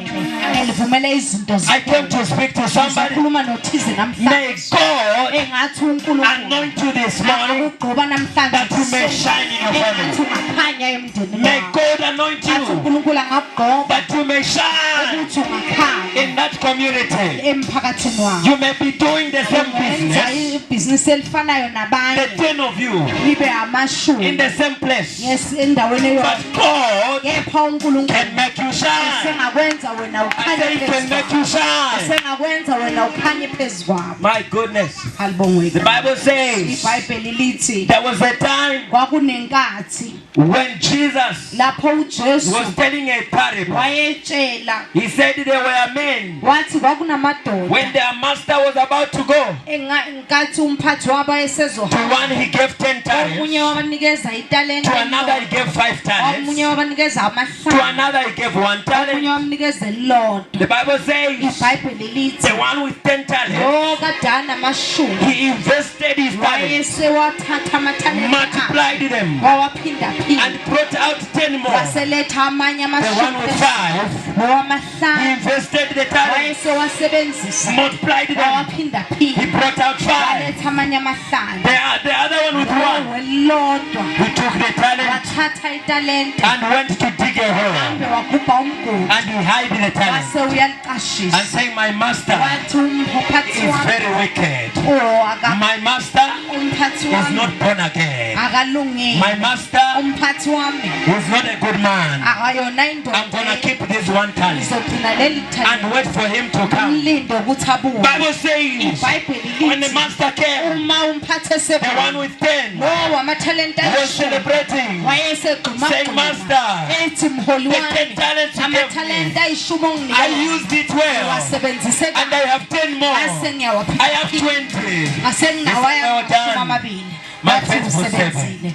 elivumela izinto I came to speak to somebody. zikhuluma nothize May namhlanje God engathi uNkulunkulu anoint you this morning akugcoba namhlanje that you may shine in your engathi family. ungakhanya emndenini May wakho. God anoint Athi you uNkulunkulu angakugcoba that you may shine ukuthi ungakhanya in that community. emphakathini wakho. You may be doing the same Wenza business, ibhizinisi elifanayo the nabanye 10 of you ibe amashumi in the same place. endaweni eyodwa. But God Kepha uNkulunkulu can make you shine. sengakwenza wena I ukhanye say He can make you shine. sengakwenza wena ukhanye phezu kwabo. My goodness. Halibongwe The Bible says iBhayibheli lithi there was a time kwakunenkathi when Jesus lapho uJesu was telling a parable. wayetshela He said there were men wathi kwakunamadoda when their master was about to go. enkathi umphathi wabo To esezohamba one he gave 10 omunye talents. wabanikeza italente To another he gave 5 talents. omunye wabanikeza To amahlanu another he gave 1 omunye talent. wamnikeza elilodwa. The Bible says iBhayibheli lithi the one with 10 talents, lo kadana amashumi he invested his talents, wayesewathatha amathalente multiplied them, wawaphinda-phinda and brought out 10 more. waseletha amanye The one with 5, he owamahlanu invested the talents, wayesewasebenzisa multiplied them, he wawaphinda-phinda brought out 5. waletha amanye amahlanu The other one with 1, welilodwa he took the talent wathatha italente and went to dig a hole, hambe wagubha umgodi and he hid the talent wase uyaliqashisa and saying, my master wathi umphathi is wami very wicked. aka My master umphathi is wami not born again. akalungile My master umphathi wami is not a good man. akayona I'm indoda gonna keep this 1 talent izogcina leli and wait for him to come. umlinde ukuthi abuye. Bible says iBhayibheli when the lithi master came, uma umphathi the esebuya one with 10 lo wamathalente was ayishumi celebrating, wayesegquma saying, Master, ethi mholi the wami 10 talents you gave amathalente me, ayishumi I onginika used it well, wasebenzise and I have 10 more. I have 20. ngasenginawaya Well done, amabili my Wathi faithful usebenzile.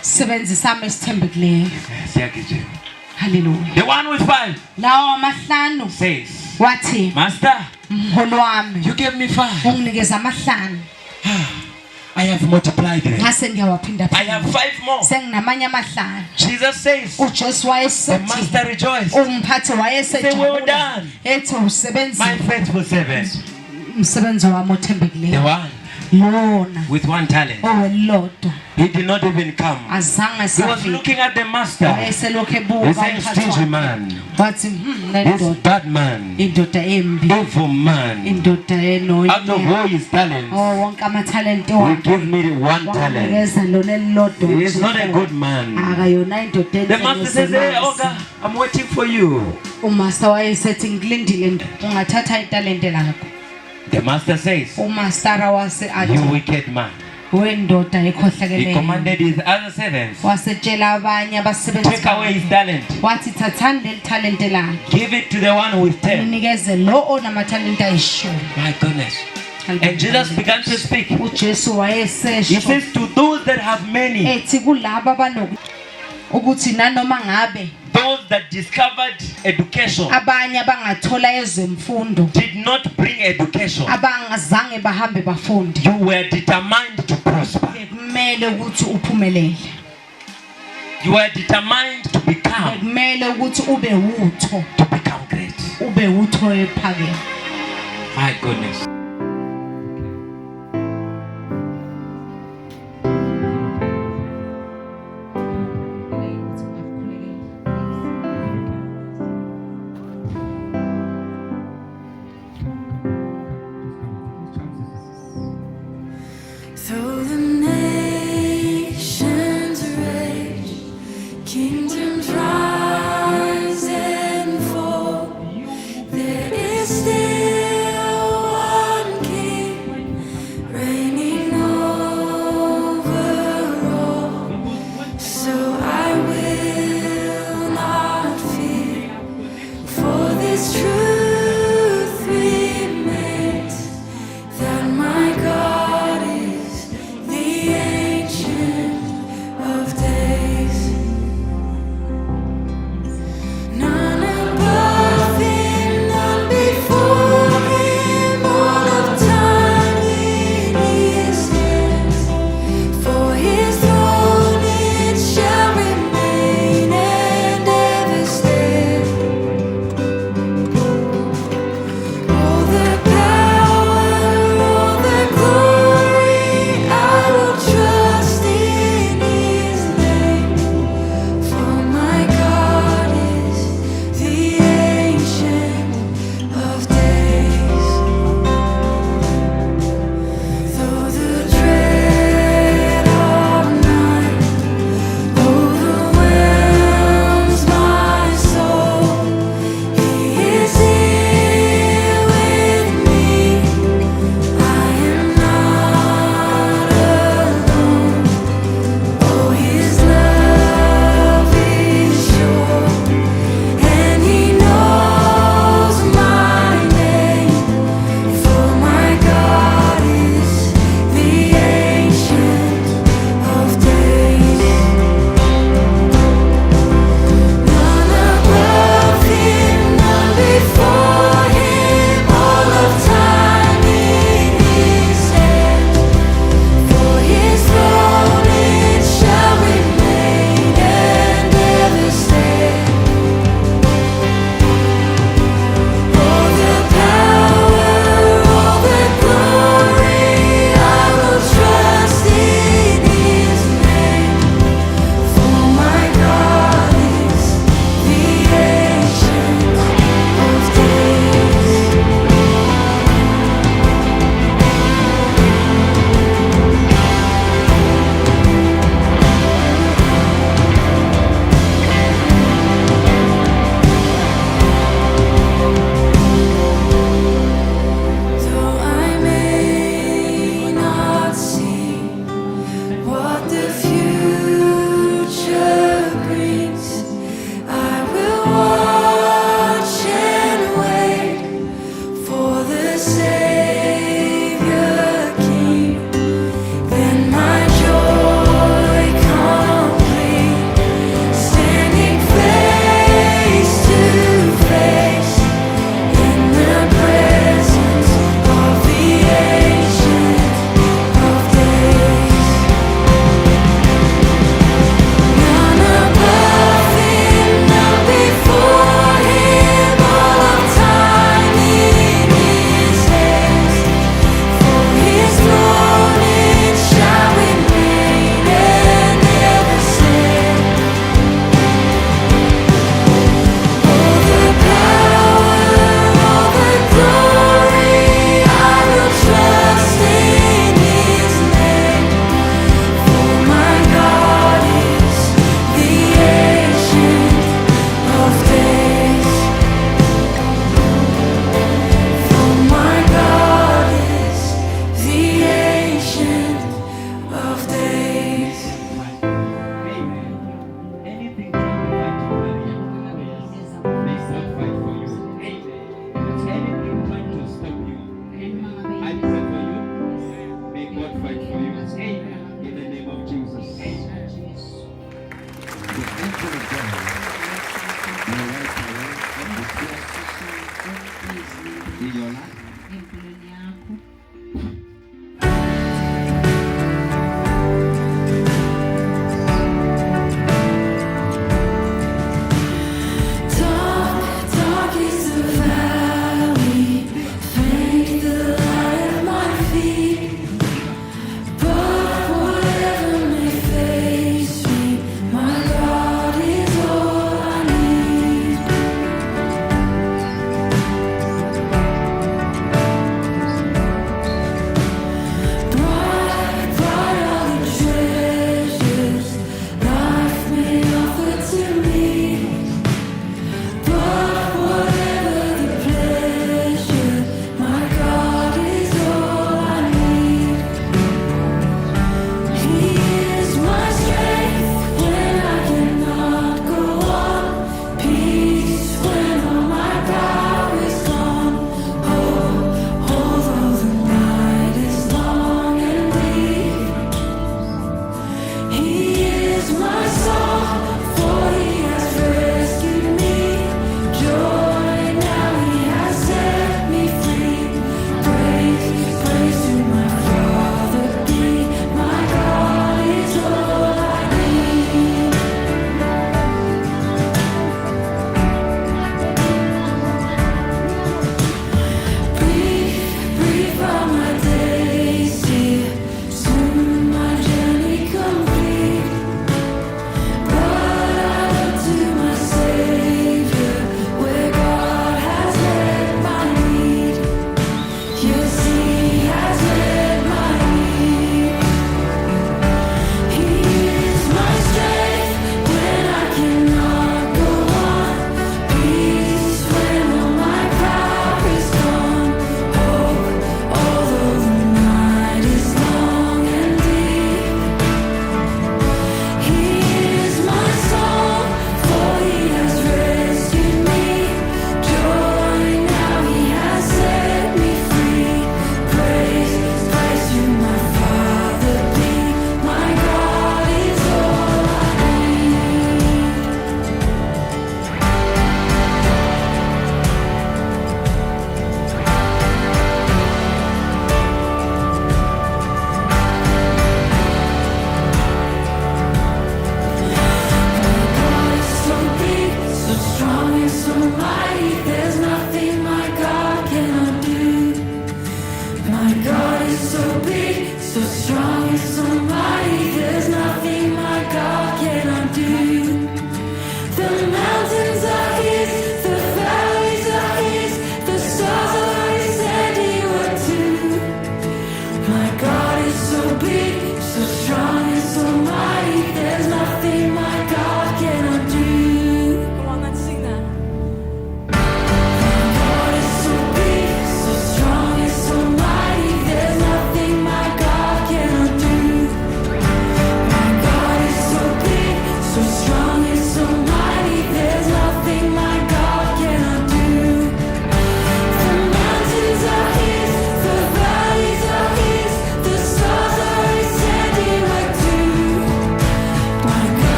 sebenzisama esithembekileyo. Siyagijima. Hallelujah. The one with 5 Lawa amahlanu says, wathi Master, mholi wami you gave me 5. unginikeza amahlanu. I have multiplied them. Ngase ngiyawaphinda I have 5 more. senginamanye amahlanu. Jesus says, uJesu the wayesethi master rejoiced. umphathi Say, well wayesejabula done, ethi usebenzi my faithful servant. umsebenzi wami The othembekileyo. one Lona with 1 talent. owelodwa He did not even come. azange He was safika. looking at the master. Wayeselokhu He ebuka said, umphathi stingy wakhe. man, Wathi this nendoda bad man, indoda embi evil man, indoda out of enonya all his talents, wonke amathalente will wakhe give me 1 talent. wanikeza lona elilodwa. He is not a good man. akayona indoda The master says, hey, Oga, I'm waiting for you. umaster wayesethi ngilindile ungathatha italente lakho. The master says, umastara wase you athi wicked man. wendoda He ekhohlakeleyo commanded his other servants, wasetshela abanye abasebenzi take away his talent. wathi thathani leli talente lakho Give it to the one with 10. ninikeze lo onamathalente ayishumi. My goodness. And Jesus began to speak. uJesu He wayesesho says to those that have many, ethi kulabo abanoku ukuthi nanoma ngabe those that discovered education abanye abangathola ezemfundo did not bring education. abangazange bahambe bafunde You were determined to prosper. kumele ukuthi uphumelele. You were determined to become kumele ukuthi ube utho great. ube utho ephakeme. My goodness. Though the nations rage, kingdoms rise and fall, there is still one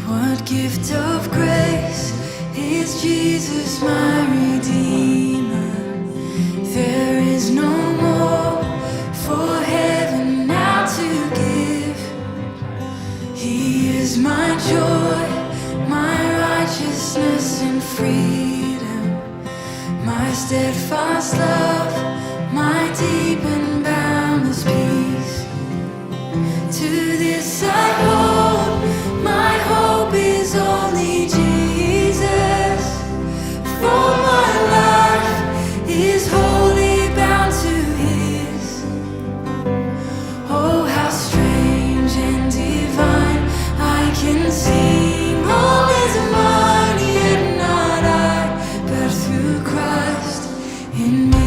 What gift of grace is Jesus my Redeemer? There is no more for heaven now to give. He is my joy, my righteousness and freedom, my steadfast love, my deep and boundless peace. To this I hold, my hope is only Jesus. For my life is wholly bound to His. Oh, how strange and divine, I can sing all is mine, yet not I, but through Christ in me.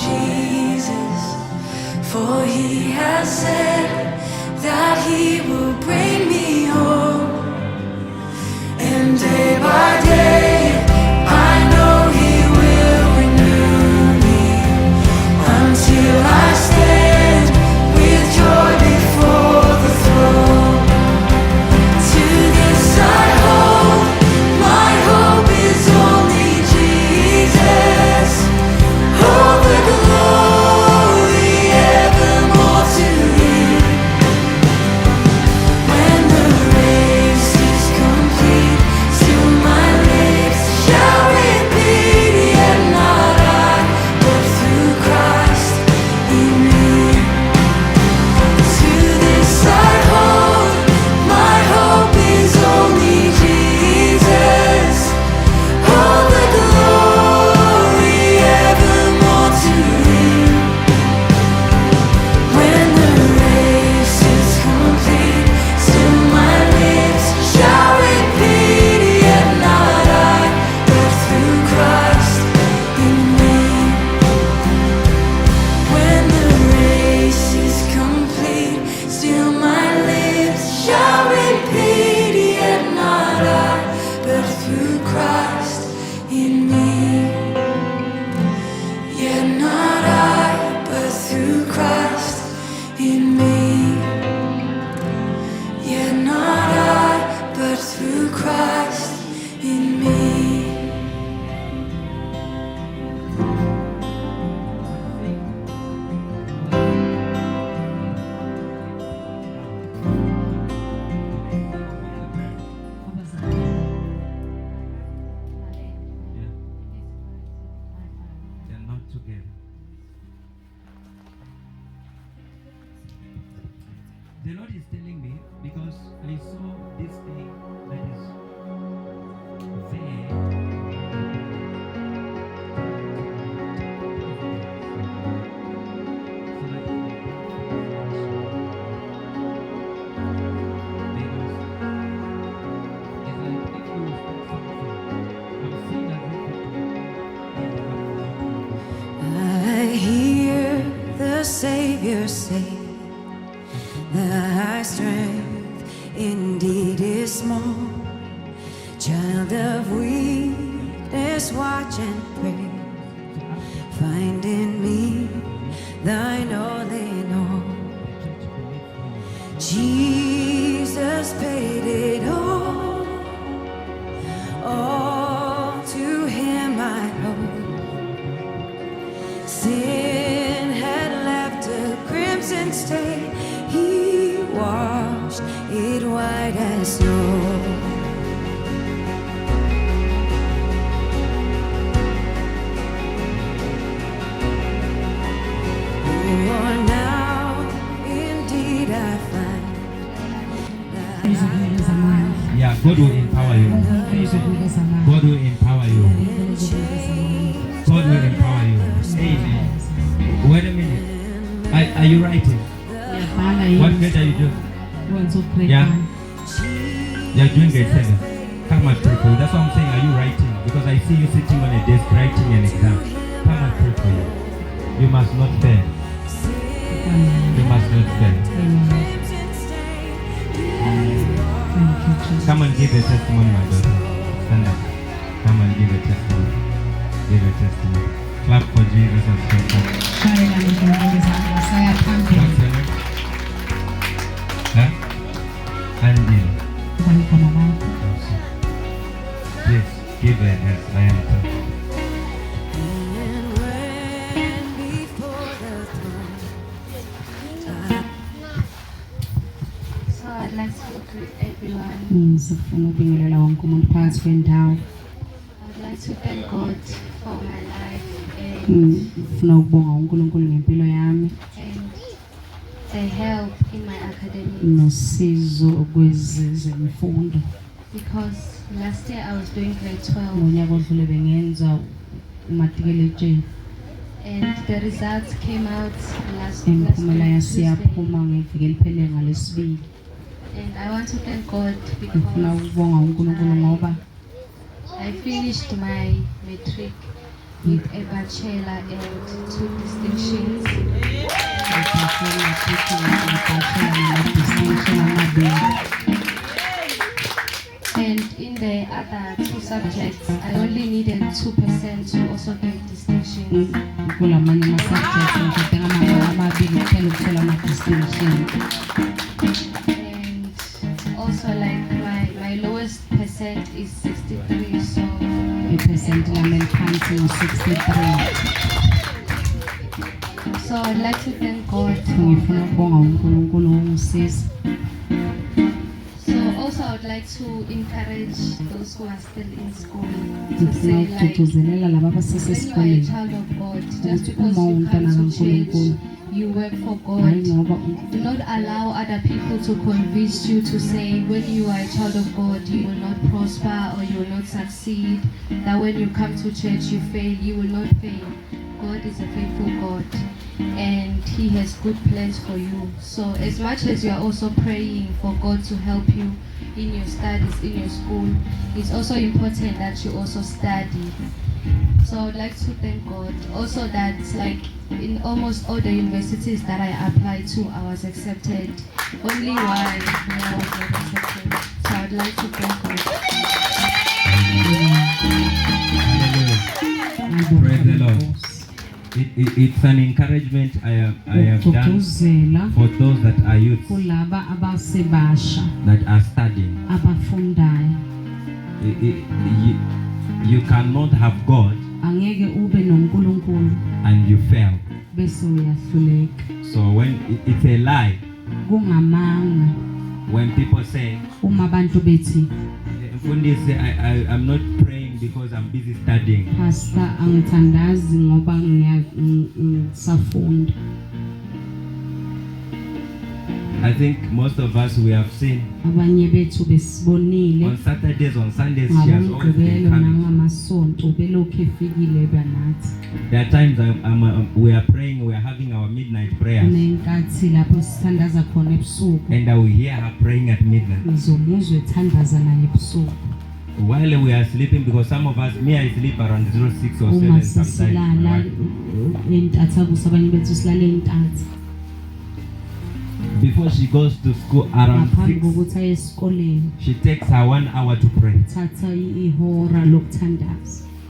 Jesus, for he has said that he will bring me home. And day by day, I know he will renew me until I stand with joy before the throne. To this I hold, my hope is only Jesus. All the glory evermore to him. When the race is complete, still my lips shall repeat, yet not I, but through Christ in me. To this I hold, my hope is only Jesus. All the glory evermore to him. When the race is complete, still my lips shall repeat, yet not I, but through Christ in me. When the race is complete, still my lips shall repeat, yet not I, but through Christ in me. Yet not I, but through Christ in me. Yet not I, but through Christ in me. They're not together. The Lord is telling me because I saw this thing that is there. So that because it's like if you start something, I'm seeing as if I hear the Savior say, thy strength indeed is small. Child of weakness, watch and pray. Find in me thine all in all. Jesus paid it all. All to him I owe. Sin had left a crimson stain. He washed it white as snow. Oh, now indeed I find that yeah, God will empower you. God will empower you. God will empower you. Amen. Wait a minute. Are you writing? What grade are you doing? Yeah. You're doing grade 7. Come and pray for you. That's what I'm saying. Are you writing? Because I see you sitting on a desk writing an exam. Come and pray for you. You must not fail. You must not fail. Come and give a testimony, my daughter. Stand up. Come and give a testimony. Give a testimony. Clap for Jesus and stand up. What's your name? Huh? Angela. Please give a yes. I am talking. and when before the throne. So I'd like to greet everyone. Sifuna ukubingelela wonke umuntu phakathi kwendawo. I'd like to thank God for my life Ngifuna ukubonga uNkulunkulu ngempilo yami and the help in my academics. nosizo kwezemfundo. Because last year I was doing grade 12 Ngonyaka odlule bengenza umatikuletsheni. and the results came out last Imiphumela week, yasiyaphuma ngeviki eliphelele ngalesibili. and I want to thank God Ngifuna because ukubonga uNkulunkulu ngoba I finished my matric with a bachelor and 2 distinctions. And in the other 2 subjects, I only needed 2% to also get distinctions. And also like my lowest percent is 63, so so I'd like to thank God. So also I would like to encourage those who are still in school to say like, when you are a child of God, just because you come to church, you work for God. Do not allow other people to convince you to say when you are a child of God you will not prosper or you will not succeed, that when you come to church you fail. You will not fail. God is a faithful God and He has good plans for you. So as much as you are also praying for God to help you in your studies, in your school, it's also important that you also study. So I would like to thank God also that like in almost all the universities that I applied to, I was accepted. Only one I was not accepted. So I would like to thank God. Praise the Lord. It's an encouragement I have done for those that are youths that are studying. You cannot have God and you fail. So when it's a lie, when people say, I'm not praying because I'm busy studying. I think most of us we have seen on Saturdays, on Sundays, she has always been coming. There are times we are praying, we are having our midnight prayers, and I will hear her praying at midnight while we are sleeping, because some of us, me, I sleep around 06 or 7 sometimes. Before she goes to school around 6, she takes her 1 hour to pray.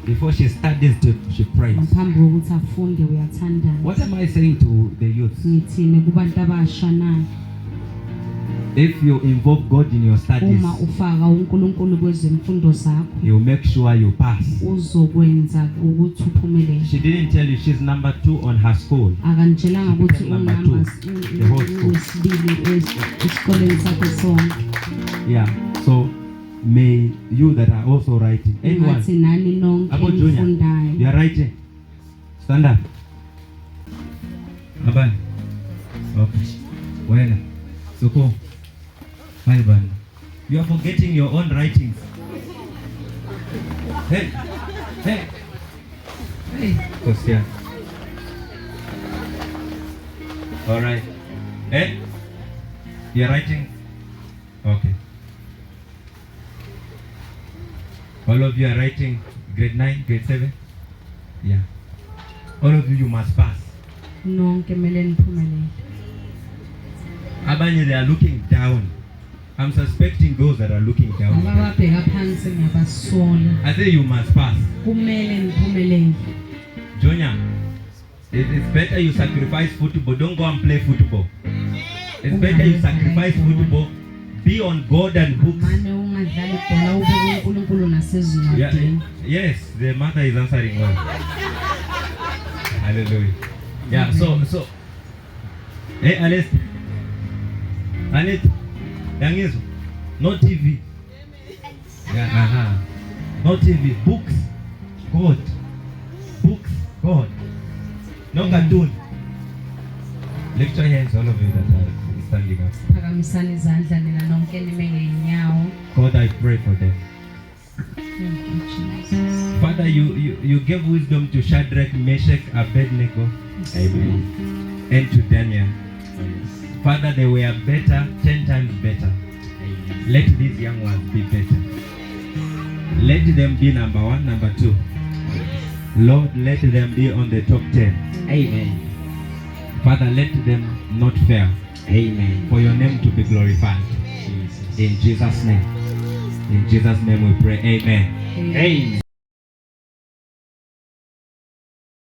Before she studies, she prays. What am I saying to the youth? If you involve God in your studies, you make sure you pass. She didn't tell you she's number 2 on her school. She became number 2, the whole school. Yeah, so may you that are also writing, anyone, Abo Junior, you are writing, stand up. Aban, okay, well, so cool. You are forgetting your own writings. Hey, Kostia. All right. Hey, you are writing. Okay. All of you are writing grade 9, grade 7. Yeah. All of you must pass. Abanye, they are looking down. I'm suspecting those that are looking down. I say you must pass. Junior, it's better you sacrifice football. Don't go and play football. It's better you sacrifice football. Be on God and books. Yeah, yes, the mother is answering well. Hallelujah. Yeah, so hey, Alice. No TV. Yeah, no TV. Books, God. Books, God. No cartoon. Lift your hands, all of you that are standing up. God, I pray for them. Father, you gave wisdom to Shadrach, Meshach, Abednego, amen, and to Daniel. Father, they were better, 10 times better. Let these young ones be better. Let them be number 1, number 2. Lord, let them be on the top 10. Amen. Father, let them not fail. Amen. For your name to be glorified. Jesus. In Jesus' name. In Jesus' name we pray. Amen. Amen.